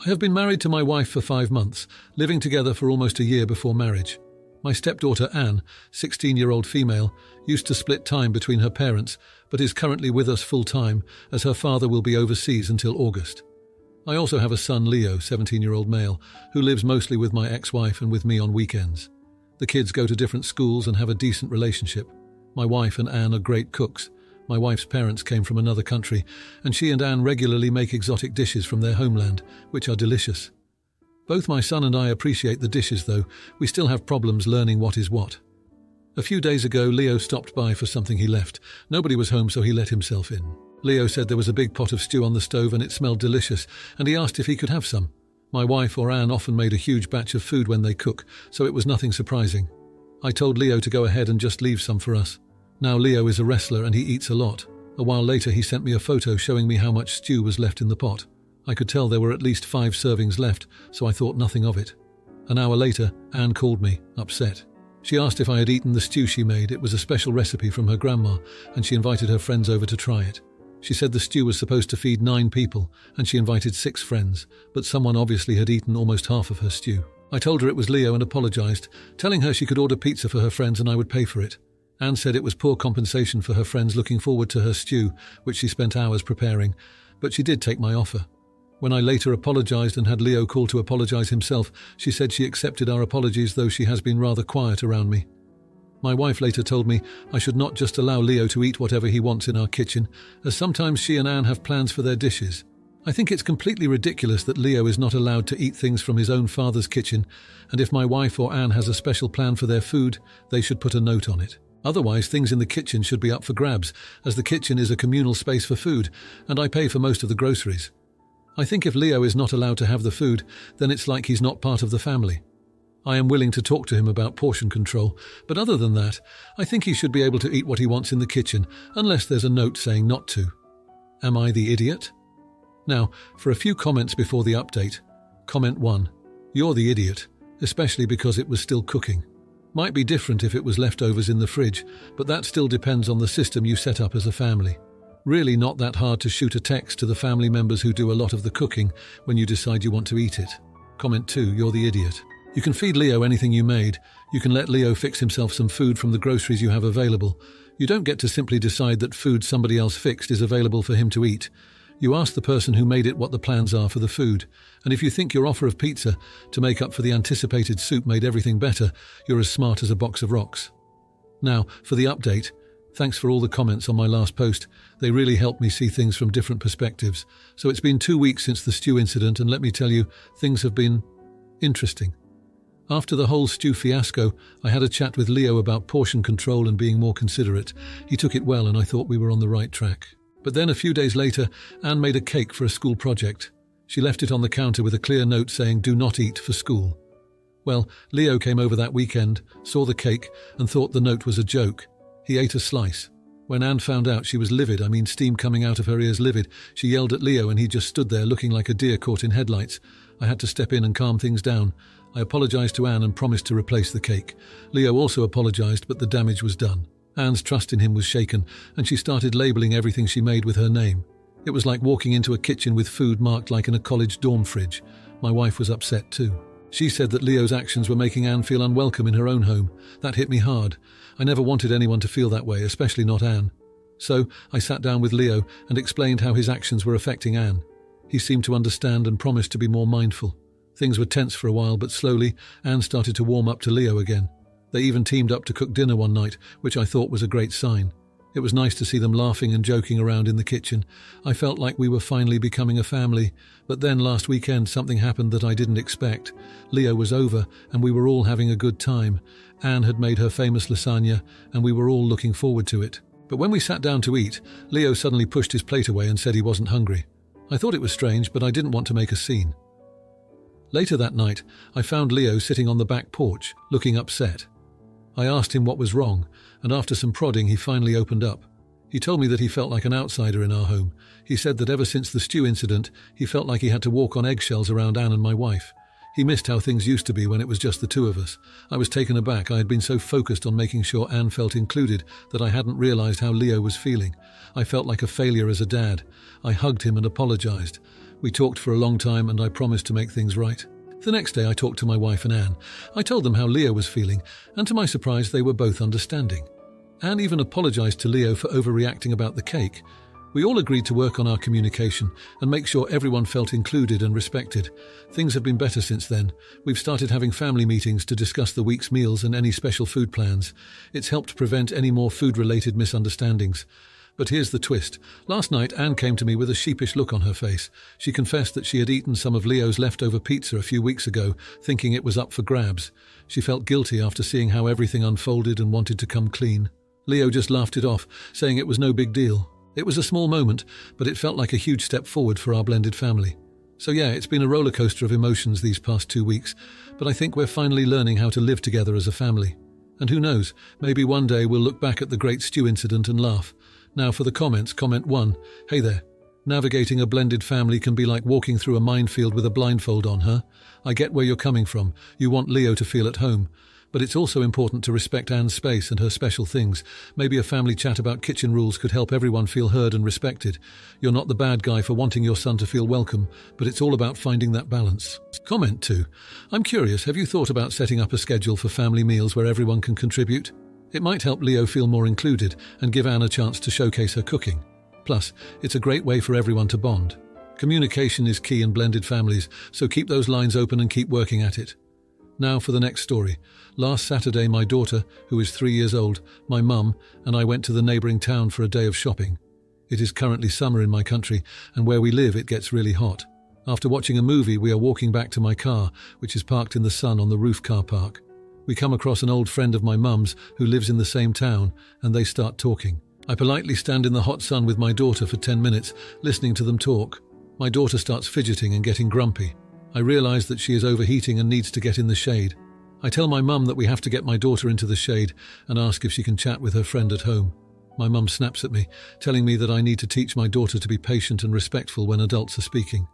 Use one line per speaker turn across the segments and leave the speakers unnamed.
I have been married to my wife for 5 months, living together for almost a year before marriage. My stepdaughter Anne, 16-year-old female, used to split time between her parents, but is currently with us full-time as her father will be overseas until August. I also have a son, Leo, 17-year-old male, who lives mostly with my ex-wife and with me on weekends. The kids go to different schools and have a decent relationship. My wife and Anne are great cooks. My wife's parents came from another country, and she and Anne regularly make exotic dishes from their homeland, which are delicious. Both my son and I appreciate the dishes, though we still have problems learning what is what. A few days ago, Leo stopped by for something he left. Nobody was home, so he let himself in. Leo said there was a big pot of stew on the stove and it smelled delicious, and he asked if he could have some. My wife or Anne often made a huge batch of food when they cook, so it was nothing surprising. I told Leo to go ahead and just leave some for us. Now Leo is a wrestler and he eats a lot. A while later he sent me a photo showing me how much stew was left in the pot. I could tell there were at least 5 servings left, so I thought nothing of it. An hour later, Anne called me, upset. She asked if I had eaten the stew she made. It was a special recipe from her grandma, and she invited her friends over to try it. She said the stew was supposed to feed 9 people, and she invited 6 friends, but someone obviously had eaten almost half of her stew. I told her it was Leo and apologized, telling her she could order pizza for her friends and I would pay for it. Anne said it was poor compensation for her friends looking forward to her stew, which she spent hours preparing, but she did take my offer. When I later apologized and had Leo call to apologize himself, she said she accepted our apologies, though she has been rather quiet around me. My wife later told me I should not just allow Leo to eat whatever he wants in our kitchen, as sometimes she and Anne have plans for their dishes. I think it's completely ridiculous that Leo is not allowed to eat things from his own father's kitchen, and if my wife or Anne has a special plan for their food, they should put a note on it. Otherwise, things in the kitchen should be up for grabs, as the kitchen is a communal space for food, and I pay for most of the groceries. I think if Leo is not allowed to have the food, then it's like he's not part of the family. I am willing to talk to him about portion control, but other than that, I think he should be able to eat what he wants in the kitchen, unless there's a note saying not to. Am I the idiot? Now, for a few comments before the update. Comment 1. You're the idiot, especially because it was still cooking. Might be different if it was leftovers in the fridge, but that still depends on the system you set up as a family. Really not that hard to shoot a text to the family members who do a lot of the cooking when you decide you want to eat it. Comment 2. You're the idiot. You can feed Leo anything you made. You can let Leo fix himself some food from the groceries you have available. You don't get to simply decide that food somebody else fixed is available for him to eat. You ask the person who made it what the plans are for the food, and if you think your offer of pizza to make up for the anticipated soup made everything better, you're as smart as a box of rocks. Now, for the update. Thanks for all the comments on my last post. They really helped me see things from different perspectives. So it's been 2 weeks since the stew incident, and let me tell you, things have been interesting. After the whole stew fiasco, I had a chat with Leo about portion control and being more considerate. He took it well, and I thought we were on the right track. But then a few days later, Anne made a cake for a school project. She left it on the counter with a clear note saying, "Do not eat for school." Well, Leo came over that weekend, saw the cake, and thought the note was a joke. He ate a slice. When Anne found out, she was livid, steam coming out of her ears livid. She yelled at Leo and he just stood there looking like a deer caught in headlights. I had to step in and calm things down. I apologized to Anne and promised to replace the cake. Leo also apologized, but the damage was done. Anne's trust in him was shaken, and she started labeling everything she made with her name. It was like walking into a kitchen with food marked like in a college dorm fridge. My wife was upset too. She said that Leo's actions were making Anne feel unwelcome in her own home. That hit me hard. I never wanted anyone to feel that way, especially not Anne. So I sat down with Leo and explained how his actions were affecting Anne. He seemed to understand and promised to be more mindful. Things were tense for a while, but slowly Anne started to warm up to Leo again. They even teamed up to cook dinner one night, which I thought was a great sign. It was nice to see them laughing and joking around in the kitchen. I felt like we were finally becoming a family, but then last weekend something happened that I didn't expect. Leo was over, and we were all having a good time. Anne had made her famous lasagna, and we were all looking forward to it. But when we sat down to eat, Leo suddenly pushed his plate away and said he wasn't hungry. I thought it was strange, but I didn't want to make a scene. Later that night, I found Leo sitting on the back porch, looking upset. I asked him what was wrong, and after some prodding he finally opened up. He told me that he felt like an outsider in our home. He said that ever since the stew incident, he felt like he had to walk on eggshells around Anne and my wife. He missed how things used to be when it was just the two of us. I was taken aback. I had been so focused on making sure Anne felt included that I hadn't realized how Leo was feeling. I felt like a failure as a dad. I hugged him and apologized. We talked for a long time and I promised to make things right. The next day I talked to my wife and Anne. I told them how Leo was feeling, and to my surprise they were both understanding. Anne even apologised to Leo for overreacting about the cake. We all agreed to work on our communication and make sure everyone felt included and respected. Things have been better since then. We've started having family meetings to discuss the week's meals and any special food plans. It's helped prevent any more food-related misunderstandings. But here's the twist. Last night, Anne came to me with a sheepish look on her face. She confessed that she had eaten some of Leo's leftover pizza a few weeks ago, thinking it was up for grabs. She felt guilty after seeing how everything unfolded and wanted to come clean. Leo just laughed it off, saying it was no big deal. It was a small moment, but it felt like a huge step forward for our blended family. So yeah, it's been a roller coaster of emotions these past 2 weeks, but I think we're finally learning how to live together as a family. And who knows, maybe one day we'll look back at the great stew incident and laugh. Now for the comments. Comment 1. Hey there. Navigating a blended family can be like walking through a minefield with a blindfold on, huh? I get where you're coming from. You want Leo to feel at home. But it's also important to respect Anne's space and her special things. Maybe a family chat about kitchen rules could help everyone feel heard and respected. You're not the bad guy for wanting your son to feel welcome, but it's all about finding that balance. Comment 2. I'm curious, have you thought about setting up a schedule for family meals where everyone can contribute? It might help Leo feel more included and give Anne a chance to showcase her cooking. Plus, it's a great way for everyone to bond. Communication is key in blended families, so keep those lines open and keep working at it. Now for the next story. Last Saturday, my daughter, who is 3 years old, my mum, and I went to the neighbouring town for a day of shopping. It is currently summer in my country, and where we live it gets really hot. After watching a movie, we are walking back to my car, which is parked in the sun on the roof car park. We come across an old friend of my mum's who lives in the same town, and they start talking. I politely stand in the hot sun with my daughter for 10 minutes, listening to them talk. My daughter starts fidgeting and getting grumpy. I realise that she is overheating and needs to get in the shade. I tell my mum that we have to get my daughter into the shade and ask if she can chat with her friend at home. My mum snaps at me, telling me that I need to teach my daughter to be patient and respectful when adults are speaking.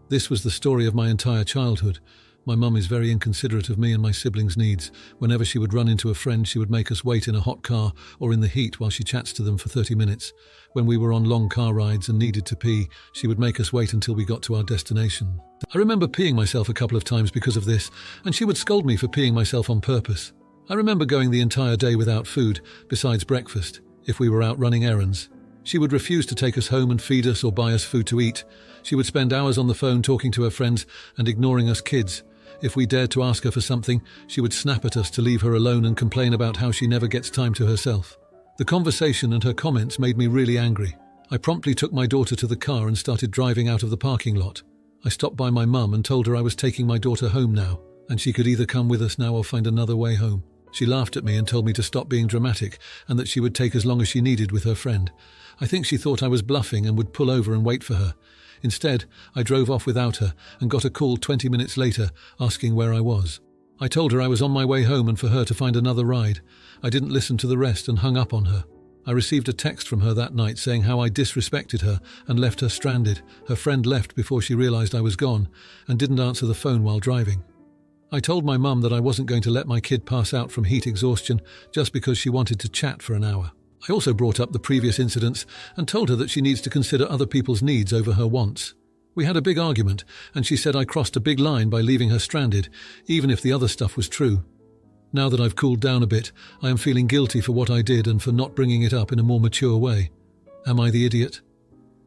This was the story of my entire childhood. My mum is very inconsiderate of me and my siblings' needs. Whenever she would run into a friend, she would make us wait in a hot car or in the heat while she chats to them for 30 minutes. When we were on long car rides and needed to pee, she would make us wait until we got to our destination. I remember peeing myself a couple of times because of this, and she would scold me for peeing myself on purpose. I remember going the entire day without food, besides breakfast, if we were out running errands. She would refuse to take us home and feed us or buy us food to eat. She would spend hours on the phone talking to her friends and ignoring us kids. If we dared to ask her for something, she would snap at us to leave her alone and complain about how she never gets time to herself. The conversation and her comments made me really angry. I promptly took my daughter to the car and started driving out of the parking lot. I stopped by my mum and told her I was taking my daughter home now, and she could either come with us now or find another way home. She laughed at me and told me to stop being dramatic and that she would take as long as she needed with her friend. I think she thought I was bluffing and would pull over and wait for her. Instead, I drove off without her and got a call 20 minutes later asking where I was. I told her I was on my way home and for her to find another ride. I didn't listen to the rest and hung up on her. I received a text from her that night saying how I disrespected her and left her stranded. Her friend left before she realised I was gone and didn't answer the phone while driving. I told my mum that I wasn't going to let my kid pass out from heat exhaustion just because she wanted to chat for an hour. I also brought up the previous incidents and told her that she needs to consider other people's needs over her wants. We had a big argument, and she said I crossed a big line by leaving her stranded, even if the other stuff was true. Now that I've cooled down a bit, I am feeling guilty for what I did and for not bringing it up in a more mature way. Am I the idiot?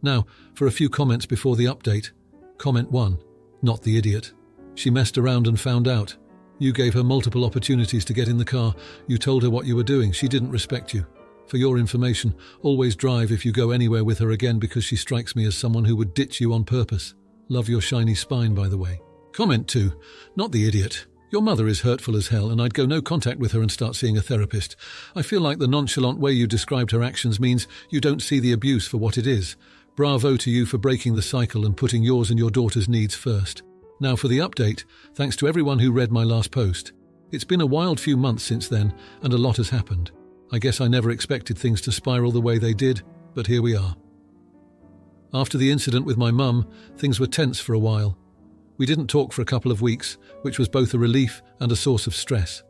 Now, for a few comments before the update. Comment 1. Not the idiot. She messed around and found out. You gave her multiple opportunities to get in the car. You told her what you were doing. She didn't respect you. For your information, always drive if you go anywhere with her again because she strikes me as someone who would ditch you on purpose. Love your shiny spine, by the way. Comment 2. Not the idiot. Your mother is hurtful as hell and I'd go no contact with her and start seeing a therapist. I feel like the nonchalant way you described her actions means you don't see the abuse for what it is. Bravo to you for breaking the cycle and putting yours and your daughter's needs first. Now for the update, thanks to everyone who read my last post. It's been a wild few months since then and a lot has happened. I guess I never expected things to spiral the way they did, but here we are. After the incident with my mum, things were tense for a while. We didn't talk for a couple of weeks, which was both a relief and a source of stress.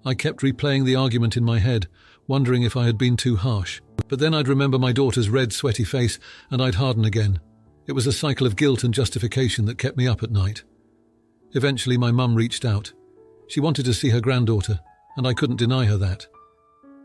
I kept replaying the argument in my head, wondering if I had been too harsh. But then I'd remember my daughter's red, sweaty face, and I'd harden again. It was a cycle of guilt and justification that kept me up at night. Eventually, my mum reached out. She wanted to see her granddaughter, and I couldn't deny her that.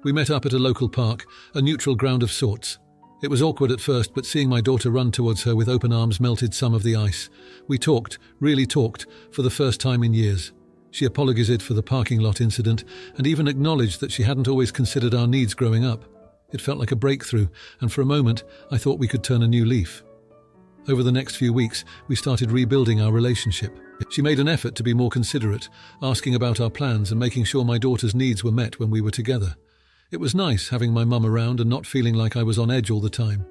We met up at a local park, a neutral ground of sorts. It was awkward at first, but seeing my daughter run towards her with open arms melted some of the ice. We talked, really talked, for the first time in years. She apologized for the parking lot incident and even acknowledged that she hadn't always considered our needs growing up. It felt like a breakthrough, and for a moment I thought we could turn a new leaf. Over the next few weeks, we started rebuilding our relationship. She made an effort to be more considerate, asking about our plans and making sure my daughter's needs were met when we were together. It was nice having my mum around and not feeling like I was on edge all the time.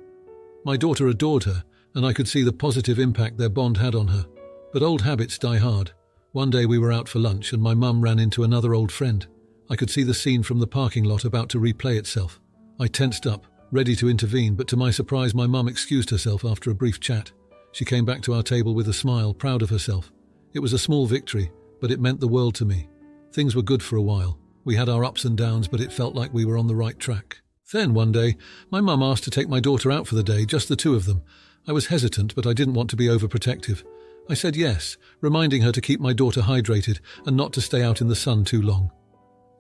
My daughter adored her, and I could see the positive impact their bond had on her. But old habits die hard. One day we were out for lunch and my mum ran into another old friend. I could see the scene from the parking lot about to replay itself. I tensed up, ready to intervene, but to my surprise my mum excused herself after a brief chat. She came back to our table with a smile, proud of herself. It was a small victory, but it meant the world to me. Things were good for a while. We had our ups and downs, but it felt like we were on the right track. Then, one day, my mum asked to take my daughter out for the day, just the two of them. I was hesitant, but I didn't want to be overprotective. I said yes, reminding her to keep my daughter hydrated and not to stay out in the sun too long.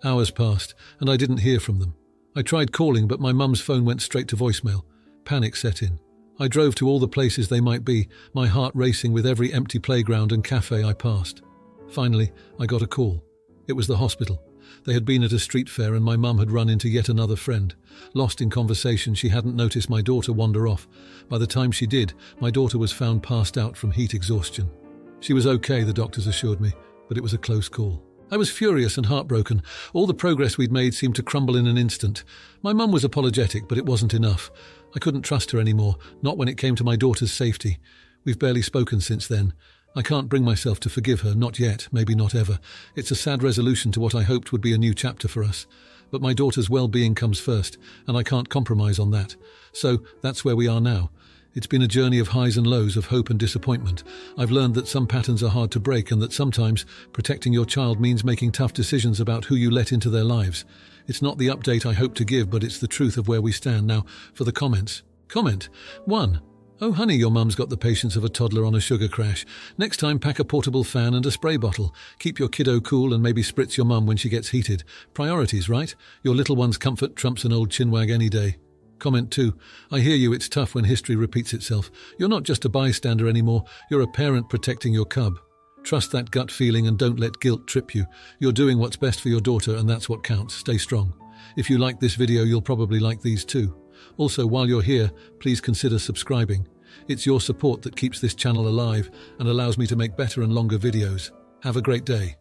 Hours passed, and I didn't hear from them. I tried calling, but my mum's phone went straight to voicemail. Panic set in. I drove to all the places they might be, my heart racing with every empty playground and cafe I passed. Finally, I got a call. It was the hospital. They had been at a street fair and my mum had run into yet another friend. Lost in conversation, she hadn't noticed my daughter wander off. By the time she did, my daughter was found passed out from heat exhaustion. She was okay, the doctors assured me, but it was a close call. I was furious and heartbroken. All the progress we'd made seemed to crumble in an instant. My mum was apologetic, but it wasn't enough. I couldn't trust her anymore, not when it came to my daughter's safety. We've barely spoken since then. I can't bring myself to forgive her, not yet, maybe not ever. It's a sad resolution to what I hoped would be a new chapter for us. But my daughter's well-being comes first, and I can't compromise on that. So that's where we are now. It's been a journey of highs and lows, of hope and disappointment. I've learned that some patterns are hard to break and that sometimes protecting your child means making tough decisions about who you let into their lives. It's not the update I hope to give, but it's the truth of where we stand. Now, for the comments. Comment 1. Oh honey, your mum's got the patience of a toddler on a sugar crash. Next time pack a portable fan and a spray bottle. Keep your kiddo cool and maybe spritz your mum when she gets heated. Priorities, right? Your little one's comfort trumps an old chinwag any day. Comment 2. I hear you, it's tough when history repeats itself. You're not just a bystander anymore, you're a parent protecting your cub. Trust that gut feeling and don't let guilt trip you. You're doing what's best for your daughter and that's what counts. Stay strong. If you like this video, you'll probably like these too. Also, while you're here, please consider subscribing. It's your support that keeps this channel alive and allows me to make better and longer videos. Have a great day.